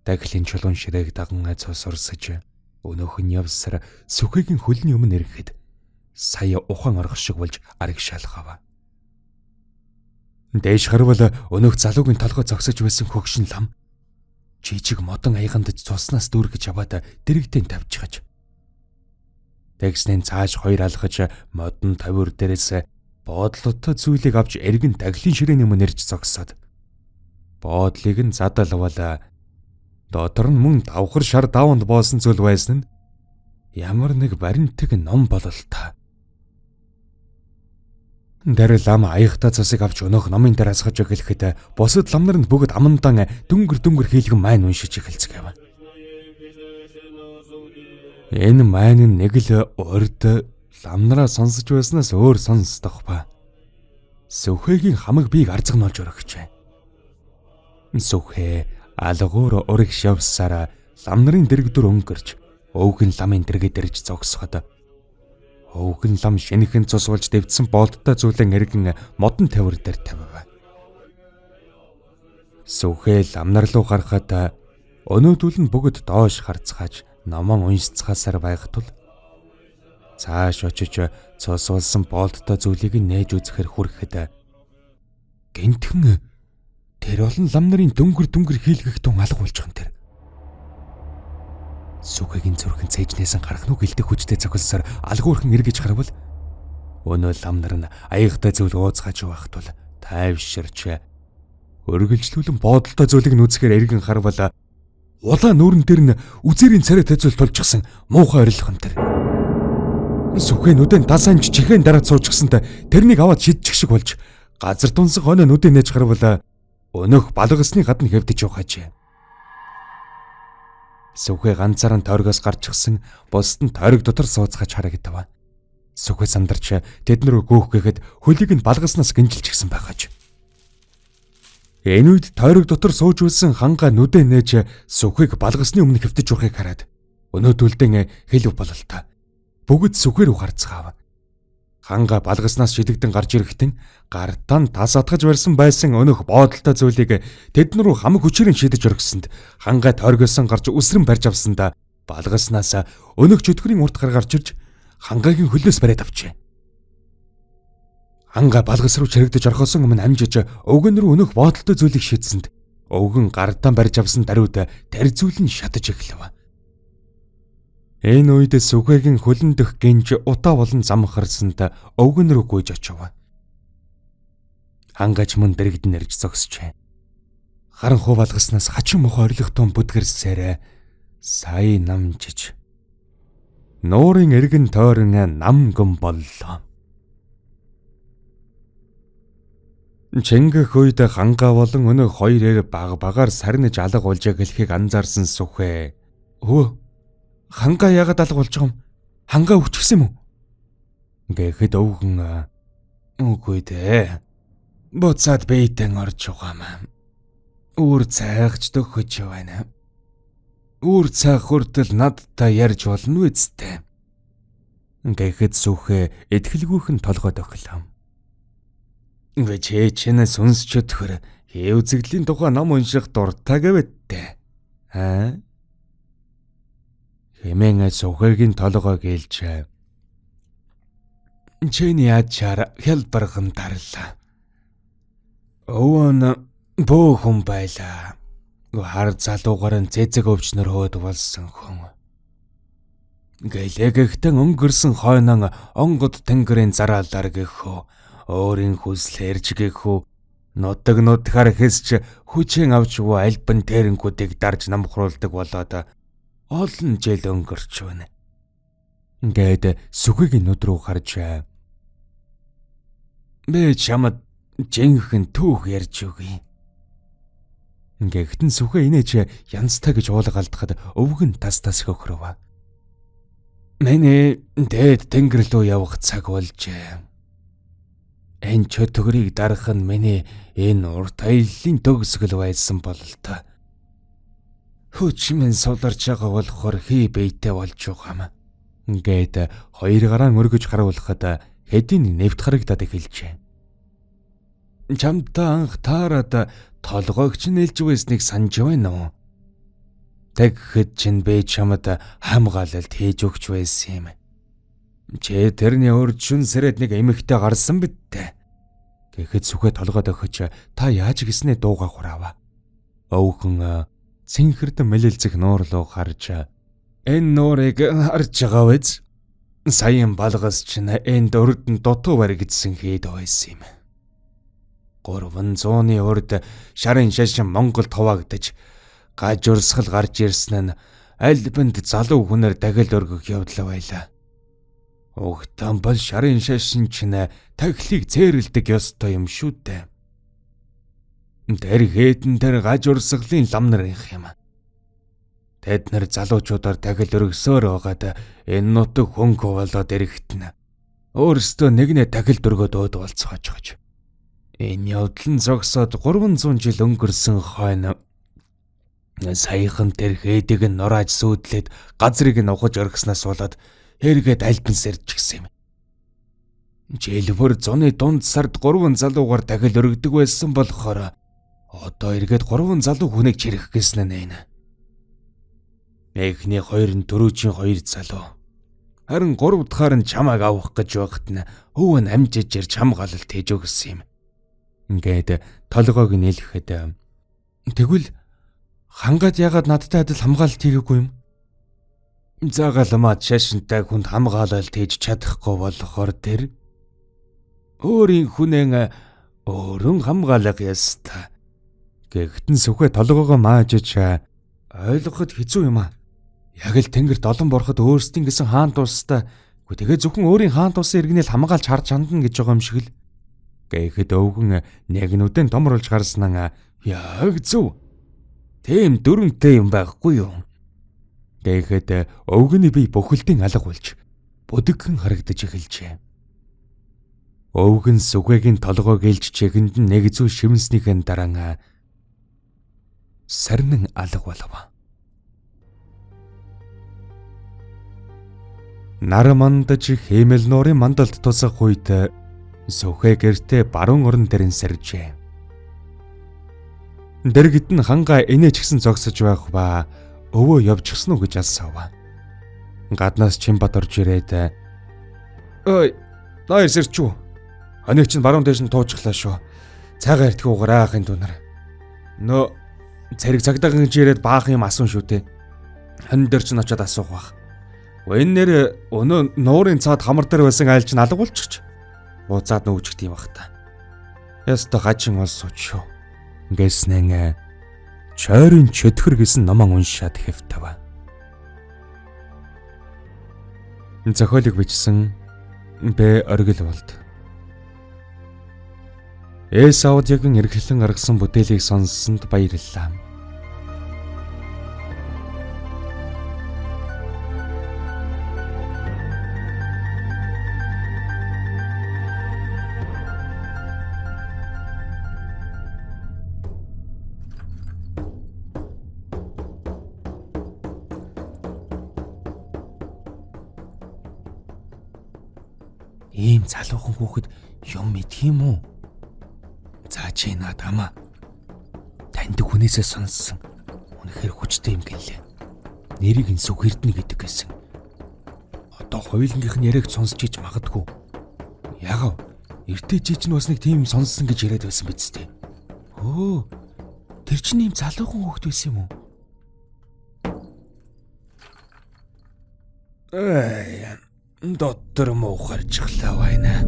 Дахилын чулуун ширээг даган цус урсаж өнөөх нь явсаар сүхээгийн хөлний өмнө ирэхэд сая ухаан орох шиг болж арагшаалгав. Дээш харвал өнөөх залуугийн толгой зогсож байсан хөгшин лам жижиг модон аягандж цуснаас дүүргэж аваад дэрэгдэн тавьчихаж. Тэгснэн цааш хоёр алхаж модон тавир дээрээс боодлолтой зүйлийг авч эргэн дахилын ширээний өмнө ирж зогсоод боодлыг нь задалвал дотор нь мөн давхар шар даванд боосон зүйл байсан нь ямар нэг баримтаг ном бололтой. Дээр лам аягтай цусыг авч өнөөх номын дээр асгаж эхлэхэд бусад ламнар нь бүгд амандан дүнгэр хийлгэн майн уншиж эхэлцгээв. Энэ майн нь нэг л урд ламнараа сонсож байснаас өөр сонсдох ба. Сүхээгийн хамаг биег арзгнуулж өргөжээ. Сүхээ алгуур урагш явсараа лам нарын дэрэгдүр өнгөрч өвгөн ламын дэргэд ирж зогсоход өвгөн лам шинэхэн цусвалж дэвдсэн болттой зүйлэн эргэн модон тавир дээр тавив. Сүхээ лам нар руу гарахад өнөөдөл нь бүгд доош харцгааж номон уншицгаасаар байх тул цааш очиж цусвалсан болттой зүйлийг нээж үзэхэр хүрэхэд гинтхэн тэр олон лам нарын дүнгэр хийлгэх тун алга болчихсон тэр. Сүхээгийн зүрхэн цээжнээс гарах нүг илдэх хүчтэй цохилсоор алгуурхан эргэж харвал өнөө лам нар нь аягтай зүйл ууцгааж байх тул тайвширч өргөлжлүүлэн боодолтой зүйлийг нүцхээр эргэн харвал улаан нүүрэн дээр нь үзэрийн царайтай зүйл тулжчихсан муухай орилхон тэр. Сүхээ нүдэн дасанч чихэн дараад суучихсантай тэрнийг аваад шидчих шиг болж газар дунсаг хоноо нүдэн нээж харвал өнөөх балгасны гадна хэвдэж явахаж. Сүхээ ганцаараа тойргоос гарчихсан бусд нь тойрог дотор сууцгааж харагдав. Сүхээ сандарч тэднэр гөөх гэхэд хөлийг нь балгаснаас гинжилчихсэн байгааж. Энэ үед тойрог дотор сууж үлсэн ханга нүдэн нээж сүхээг балгасны өмнө хэвтэж явахыг хараад өнөөдөлдөн хэлв бололтой. Бүгд сүхээ рүү гарцгаав. Ханга балгаснаас шидэгдэн гарч ирэхдээ гартаа тас атгаж барьсан байсан өнөөх боодолтой зүйлийг тэднэр рүү хамаг хүчээр шидэж өргөсөнд ханга тойргосон гарч үсрэн барьж авсандаа балгаснаас өнөөх чөтгөрийн урт гар гарч ирж хангагийн хөлнөөс бариад авчээ. Ханга балгас руу чирэгдэж орхосон өмнө амжиж өвгөн рүү өнөөх боодолтой зүйлийг шидсэнд өвгөн гартаа барьж авсан даруйд тэр зүйл нь шатаж эхлэв. Энэ үед сүхээгийн хөлн дэх гинж утаа болон зам харсанд өвгөн рүү гүйж очив. Хангаж мөн дэрэгд нэрж зогсжээ. Харанхуу балгаснаас хачин мох орилготон бүдгэрсээр сая намжиж нуурын эргэн тойрон намгэн боллоо. Чингэх үед ханга болон өнөө хоёроор багаар сарниж алга болж эхлэхийг анзаарсан сүхээ ханга яагаад алга болж байгаа юм? Ханга өвчихсэн юм уу? Гэхэд өвгөн үгүй дээ. Буцаад бэйтэн орж байгаа юм. Үүр цайгч төгөж байна. Үүр цайх хүртэл надтай ярьж болно үсттэй. Гэхэд сүхээ итгэлгүйхэн толгой тохилоо. Ингээ чинь сүнсч өтгөр хэвзэглийн тухай ном унших дуртай гэвэдтэй. Хэмээн сүхээгийн толгой гэлж чиний ачаар хэлбэрхэн тарлаа. Өвөн бөөхөн байлаа. Хар залуугаар нь цэцэг өвчнөр хөөд болсон хүн. Гэлэгэхтэн өнгөрсөн хойноо онгод тэнгэрийн зараалаар гэхүү өөрийн хүсэл хэрж гэхүү нутаг нутгаар хэсч хүчин авч уу альбан тэрнгүүдийг дарж намхруулдаг болоод олон жил өнгөрч байна. Ингээд сүхээгийн нүд рүү харж би чамд жинхэнэ түүх ярьж өгье. Гэхдээ сүхээ инээж янзтай гэж уулгалдахад өвгөн тас хөхрөв. Миний дээд тэнгэр рүү явах цаг болжээ. Энэ чөтгөрийг дарах нь миний энэ урт аяллаа төгсгөл байсан бололтой. Хүч минь суларч байгаа болохоор хий бэйтэй болж байгаа юм. Ингээд хоёр гараа мөргөж харуулхад хэдийн нэвт харагдаад эхэлжээ. Чамтай анх таарад толгойч нэлж байсныг санаж байна уу? Тэгэхэд чинь би чамд хамгаалалт хийж өгч байсан юм. Чи тэрний урд шүн сэрэд нэг эмэгтэй гарсан биз дээ. Гэхэд сүхэ толгойд өгч та яаж гиснээ дууга хураава. Өвгөн цэнхэрдэн мэлэлцэх нуур руу харж энэ нуурыг харж байгаа биз? Саяын балгас чинь энэ дөрөдөн дутуу баригдсан хэд байсан юм. 300-ны урд шарын шашин Монголд хуваагдаж гажурсгал гарч ирсэн нь аль бинд залуу хүнээр дахил өргөх явдал байлаа. Угтан бол шарын шашин чинь тахилыг зээрэлдэг ёстой юм шүү дээ. Тэр хээдэн тэр гажурсгалын лам нарын юм. Тэд нар залуучуудаар дахил өргөсөөр байгаад энэ нутаг хөнгө болоод ирэхтэн өөрсдөө нэгнээ дахил дөргөөд өөд болцоож гаж. Энэ явдал нь зогсоод 300 жил өнгөрсөн хойно саяхан тэр хээдэг нь нурааж сүйдлээд газрыг нь ухаж орхиснаас болоод эргээд альбан сэрж гисэн юм. Жил бүр зуны дунд сард 3 залуугаар дахил өргөдөг байсан болохоор одоо эргээд 3 залуу хүнийг чирэх гэсэн нь энэ. Эхний 2 нь дөрөвчийн 2 залуу. Харин 3 дахаар нь чамааг авах гэж байхад нь өвөө нь амжиж ирж хамгаалалт хийж өгсөн юм. Ингээд толгойг нээлгэхэд тэгвэл хангаад яагаад надтай адил хамгаалалт хийгээгүй юм? Загалмаад шашинтай хүнд хамгаалалт хийж чадахгүй болохоор тэр өөрийн хүнээ өөрөн хамгаалах ёстой. Гэхдээ сүхэ толгойгоо маажиж ойлгоход хэцүү юм аа. Яг л тэнгэрт олон бороход өөрсдийн гэсэн хаан туустай. Тэгээ зөвхөн өөрийн хаан тусын иргэнэл хамгаалж харж хандна гэж байгаа юм шиг л. Гэхэд өвгөн нэгнүүдэн томруулж гарснаа яг зөв. Тийм дүрмтэй юм байхгүй юу? Тэгэхэд өвгөний бие бүхэлдэн алга болж бүдэгхэн харагдаж эхэлжээ. Өвгөн сүгэгийн толгойг ээлж чигэнд нэг зүү шивнснийхэн дараа сарнин алга болов. Нар мандаж хэмэл нуурын мандалд тусах үед сүхэ гэртээ баруун орон дээр нь сэржээ. Дэргэд нь хангаа инээч гисэн зогсож байх ба өвөө явчихсан уу гэж асуув. Гаднаас Чимбат орж ирээд "Ой, нойр сэрчүү. Хоног чинь баруун дээш нь туучглаа шүү. Цайгаа эртгүү угараа ахын дүүнэр. Нөө цариг цагдаагийн гэж ирээд баах юм асуун шүү дээ. Хон дээр чинь очиод асуух бах. Энэ нэр өнөө нуурын цаад хамар дээр байсан айл чинь алга болчихч. Бууцаад нүүжих тийм бах та. Яста хачин ол сууч шүү." Гэснэн чойрын чөтгөр гэсэн номон уншаад хэвтав. Зохиолыг бичсэн Б. Оргил болд. Аудиогийн эргэлэн гаргасан бүтээлийг сонссонд баярлалаа. Ийм залуухан хүүхэд юм мэдх юм уу? За чи надамаа таньдаг хүнээсээ сонссон. Үнэхээр хүчтэй юм гэлээ. Нэрийг нь Сүгэрдэнэ гэдэг гэсэн. Одоо хоёулангийнх нь яриаг сонсч иж магадгүй. Яагав? Эртэж чинь бас нэг тийм сонссон гэж яриад байсан биз дээ. Өө, тэр чинь ийм залуухан хүүхэд байсан юм уу? Дотор муухарчихлаа байна.